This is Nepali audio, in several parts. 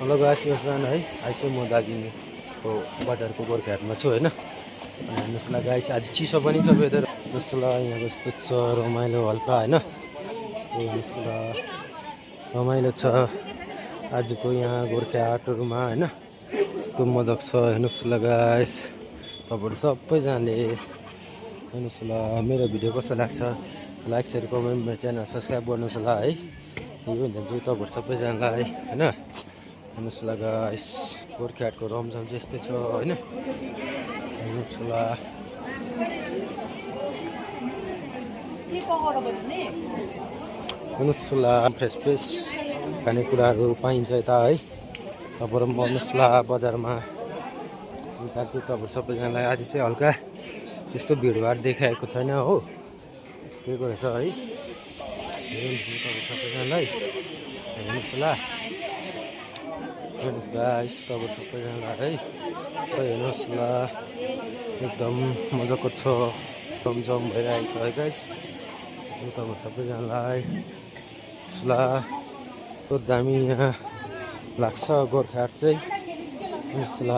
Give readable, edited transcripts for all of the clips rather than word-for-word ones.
हेलो गाइस फ्रेन्ड है आज चाहिँ म दार्जिलिङको बजारको गोर्खाहाटमा छु होइन। अनि हेर्नुहोस् ल गाइस आज चिसो पनि छ वेदर। हेर्नुहोस् ल यहाँ कस्तो छ रमाइलो हल्का होइन। हेर्नुहोस् ल रमाइलो छ आजको यहाँ गोर्खाहाटहरूमा होइन। यस्तो मजाक छ हेर्नुहोस् ल गाइस। तपाईँहरू सबैजनाले हेर्नुहोस् ल मेरो भिडियो कस्तो लाग्छ लाइक सेयर कमेन्ट मेरो च्यानल सब्सक्राइब गर्नुहोस् ल है। यो भन्छु तपाईँहरू सबैजनालाई होइन। हेर्नुहोस् ल गाइस गोर्खाहाटको रमझम त्यस्तै छ होइन। हेर्नुहोस् ल हेर्नुहोस् ल फ्रेस फ्रेस खानेकुराहरू पाइन्छ यता है। तपाईँहरू पनि आउनुहोस् ल बजारमा जान्छु तपाईँहरू सबैजनालाई। आज चाहिँ हल्का त्यस्तो भिडभाड देखाएको छैन हो त्यही रहेछ है। तपाईँहरू सबैजनालाई हेर्नुहोस् ल हेर्नुहोस् गाइस तपाईँहरू सबैजनालाई है। हेर्नुहोस् ल एकदम मजाको छ रमझम भइरहेको छ है गाइस। तपाईँहरू सबैजनालाई ल कस्तो दामी यहाँ लाग्छ गोर्खाहाट चाहिँ। हेर्नुहोस् ल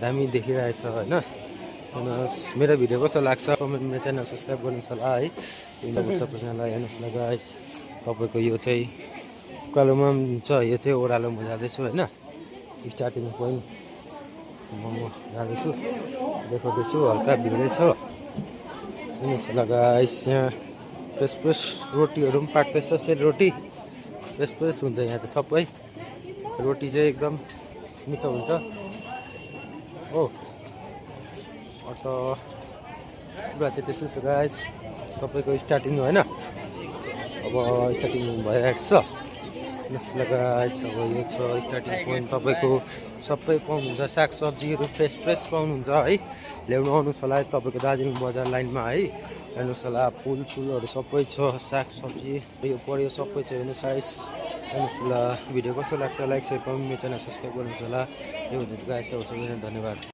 दामी देखिरहेको छ होइन। हेर्नुहोस् मेरो भिडियो कस्तो लाग्छ कमेन्ट मेरो च्यानल सब्सक्राइब गर्नुहोस् होला है। तपाईँहरू सबैजनालाई हेर्नुहोस् ल गाइस तपाईँको यो चाहिँ उकालोमा पनि छ यो चाहिँ ओह्रालोमा जाँदैछु होइन। स्टार्टिङ पोइन्ट म जाँदैछु देखाउँदैछु हल्का भिडै छ। हेर्नुहोस् ल गाइस यहाँ फ्रेस फ्रेस रोटीहरू पनि पाक्दैछ सेलरोटी फ्रेस फ्रेस हुन्छ यहाँ चाहिँ सबै रोटी चाहिँ एकदम मिठो हुन्छ हो। अन्त कुरा चाहिँ त्यस्तै छ गाइस तपाईँको स्टार्टिङ होइन अब स्टार्टिङ भइरहेको छ। हेर्नुहोस् ल गाइस अब यो छ स्टार्टिङ पोइन्ट तपाईँको सबै पाउनुहुन्छ सागसब्जीहरू फ्रेस फ्रेस पाउनुहुन्छ है। ल्याउनु आउनुहोस् होला तपाईँको दार्जिलिङ बजार लाइनमा है। हेर्नुहोस् होला फुलहरू सबै छ सागसब्जी यो पर्यो सबै छ हेर्नुहोस् गाइस। हेर्नुहोस् ल भिडियो कस्तो लाग्छ लाइक सेयर कमेन्ट मेरो च्यानल सब्सक्राइब गर्नुहोस् होला। यो भन्छु गाइस तपाईँहरू सबैजना धन्यवाद।